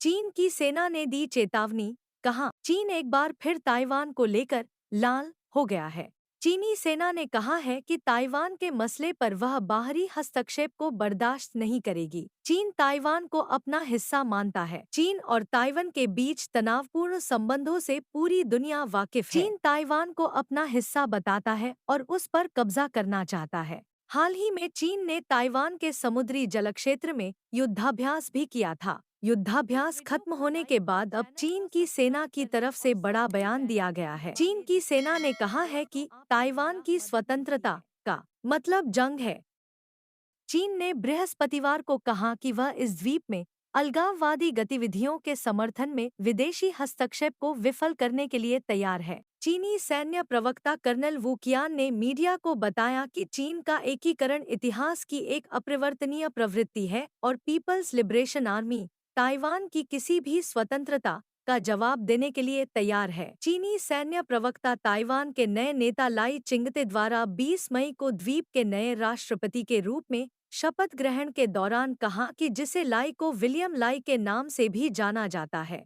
चीन की सेना ने दी चेतावनी, कहा चीन एक बार फिर ताइवान को लेकर लाल हो गया है। चीनी सेना ने कहा है कि ताइवान के मसले पर वह बाहरी हस्तक्षेप को बर्दाश्त नहीं करेगी। चीन ताइवान को अपना हिस्सा मानता है। चीन और ताइवान के बीच तनावपूर्ण संबंधों से पूरी दुनिया वाकिफ है। चीन ताइवान को अपना हिस्सा बताता है और उस पर कब्जा करना चाहता है। हाल ही में चीन ने ताइवान के समुद्री जलक्षेत्र में युद्धाभ्यास भी किया था। युद्धाभ्यास खत्म होने के बाद अब चीन की सेना की तरफ से बड़ा बयान दिया गया है। चीन की सेना ने कहा है कि ताइवान की स्वतंत्रता का मतलब जंग है। चीन ने बृहस्पतिवार को कहा कि वह इस द्वीप में अलगाववादी गतिविधियों के समर्थन में विदेशी हस्तक्षेप को विफल करने के लिए तैयार है। चीनी सैन्य प्रवक्ता कर्नल वू कियान ने मीडिया को बताया कि चीन का एकीकरण इतिहास की एक अपरिवर्तनीय प्रवृत्ति है और पीपल्स लिबरेशन आर्मी ताइवान की किसी भी स्वतंत्रता का जवाब देने के लिए तैयार है। चीनी सैन्य प्रवक्ता ताइवान के नए नेता लाई चिंगते द्वारा 20 मई को द्वीप के नए राष्ट्रपति के रूप में शपथ ग्रहण के दौरान कहा कि जिसे लाई को विलियम लाई के नाम से भी जाना जाता है।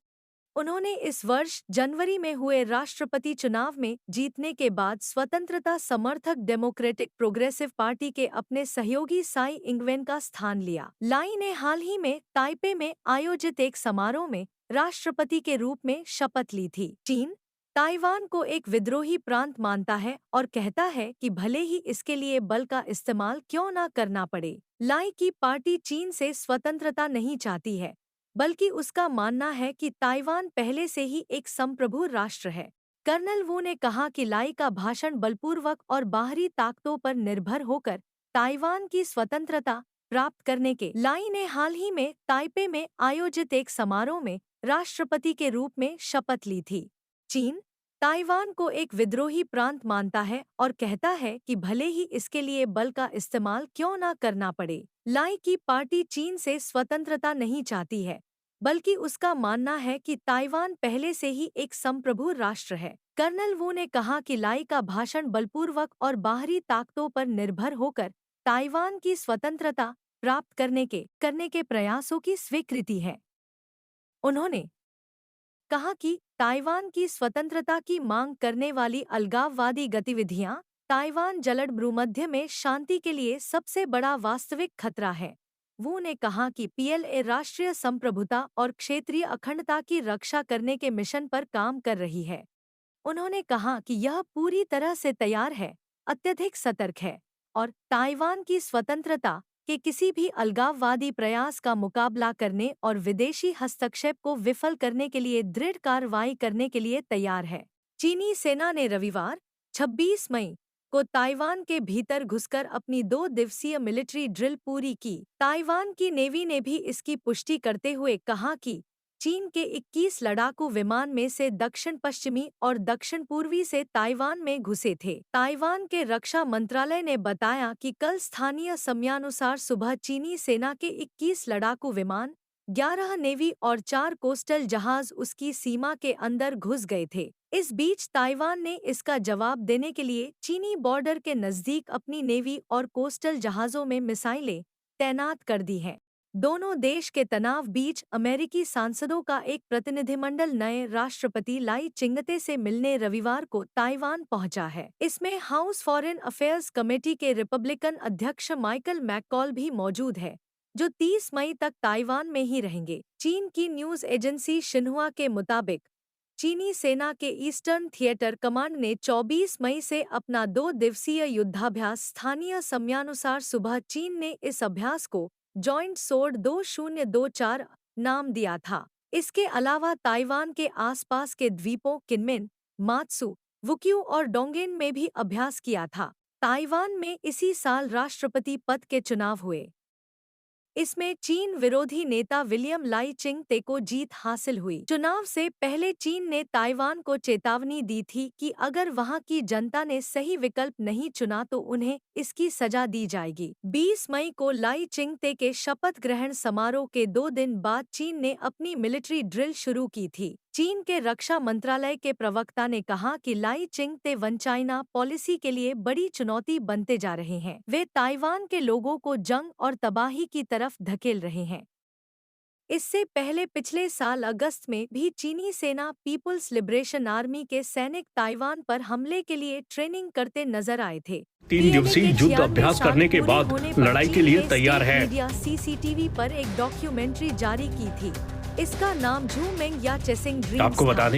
उन्होंने इस वर्ष जनवरी में हुए राष्ट्रपति चुनाव में जीतने के बाद स्वतंत्रता समर्थक डेमोक्रेटिक प्रोग्रेसिव पार्टी के अपने सहयोगी साई इंगवेन का स्थान लिया। लाई ने हाल ही में ताइपे में आयोजित एक समारोह में राष्ट्रपति के रूप में शपथ ली थी। चीन ताइवान को एक विद्रोही प्रांत मानता है और कहता है कि भले ही इसके लिए बल का इस्तेमाल क्यों न करना पड़े। लाई की पार्टी चीन से स्वतंत्रता नहीं चाहती है, बल्कि उसका मानना है कि ताइवान पहले से ही एक संप्रभु राष्ट्र है। कर्नल वू ने कहा कि लाई का भाषण बलपूर्वक और बाहरी ताकतों पर निर्भर होकर ताइवान की स्वतंत्रता प्राप्त करने के लाई ने हाल ही में ताइपे में आयोजित एक समारोह में राष्ट्रपति के रूप में शपथ ली थी। चीन ताइवान को एक विद्रोही प्रांत मानता है और कहता है कि भले ही इसके लिए बल का इस्तेमाल क्यों न करना पड़े। लाई की पार्टी चीन से स्वतंत्रता नहीं चाहती है, बल्कि उसका मानना है कि ताइवान पहले से ही एक संप्रभु राष्ट्र है। कर्नल वू ने कहा कि लाई का भाषण बलपूर्वक और बाहरी ताकतों पर निर्भर होकर ताइवान की स्वतंत्रता प्राप्त करने के प्रयासों की स्वीकृति है। उन्होंने कहा कि ताइवान की स्वतंत्रता की मांग करने वाली अलगाववादी गतिविधियां ताइवान जलद भूमध्य में शांति के लिए सबसे बड़ा वास्तविक खतरा है। वू ने कहा कि पीएलए राष्ट्रीय संप्रभुता और क्षेत्रीय अखंडता की रक्षा करने के मिशन पर काम कर रही है। उन्होंने कहा कि यह पूरी तरह से तैयार है, अत्यधिक सतर्क है और ताइवान की स्वतंत्रता के किसी भी अलगाववादी प्रयास का मुकाबला करने और विदेशी हस्तक्षेप को विफल करने के लिए दृढ़ कार्रवाई करने के लिए तैयार है। चीनी सेना ने रविवार 26 मई को ताइवान के भीतर घुसकर अपनी 2 दिवसीय मिलिट्री ड्रिल पूरी की। ताइवान की नेवी ने भी इसकी पुष्टि करते हुए कहा कि चीन के 21 लड़ाकू विमान में से दक्षिण पश्चिमी और दक्षिण पूर्वी से ताइवान में घुसे थे। ताइवान के रक्षा मंत्रालय ने बताया कि कल स्थानीय समयानुसार सुबह चीनी सेना के 21 लड़ाकू विमान, 11 नेवी और 4 कोस्टल जहाज उसकी सीमा के अंदर घुस गए थे। इस बीच ताइवान ने इसका जवाब देने के लिए चीनी बॉर्डर के नजदीक अपनी नेवी और कोस्टल जहाजों में मिसाइलें तैनात कर दी हैं। दोनों देश के तनाव बीच अमेरिकी सांसदों का एक प्रतिनिधिमंडल नए राष्ट्रपति लाई चिंगते से मिलने रविवार को ताइवान पहुंचा है। इसमें हाउस फॉरेन अफेयर्स कमेटी के रिपब्लिकन अध्यक्ष माइकल मैककॉल भी मौजूद है, जो 30 मई तक ताइवान में ही रहेंगे। चीन की न्यूज एजेंसी शिन्हुआ के मुताबिक चीनी सेना के ईस्टर्न थिएटर कमांड ने 24 मई से अपना 2 दिवसीय युद्धाभ्यास स्थानीय समयानुसार सुबह चीन ने इस अभ्यास को जॉइंट सोर्ड 2024 नाम दिया था। इसके अलावा ताइवान के आसपास के द्वीपों किनमेन, मात्सु, वुक्यू और डोंगेन में भी अभ्यास किया था। ताइवान में इसी साल राष्ट्रपति पद के चुनाव हुए। इसमें चीन विरोधी नेता विलियम लाई चिंगते को जीत हासिल हुई। चुनाव से पहले चीन ने ताइवान को चेतावनी दी थी कि अगर वहां की जनता ने सही विकल्प नहीं चुना तो उन्हें इसकी सजा दी जाएगी। 20 मई को लाई चिंगते के शपथ ग्रहण समारोह के 2 दिन बाद चीन ने अपनी मिलिट्री ड्रिल शुरू की थी। चीन के रक्षा मंत्रालय के प्रवक्ता ने कहा कि लाई चिंगते वन चाइना पॉलिसी के लिए बड़ी चुनौती बनते जा रहे हैं। वे ताइवान के लोगों को जंग और तबाही की तरफ धकेल रहे हैं। इससे पहले पिछले साल अगस्त में भी चीनी सेना पीपुल्स लिबरेशन आर्मी के सैनिक ताइवान पर हमले के लिए ट्रेनिंग करते नजर आए थे। 3 दिवसीय युद्ध अभ्यास करने के बाद लड़ाई के लिए तैयार है। मीडिया सीसीटीवी पर एक डॉक्यूमेंट्री जारी की थी। इसका नाम झू मेंग या चेसिंग ड्रीम्स आपको बता दें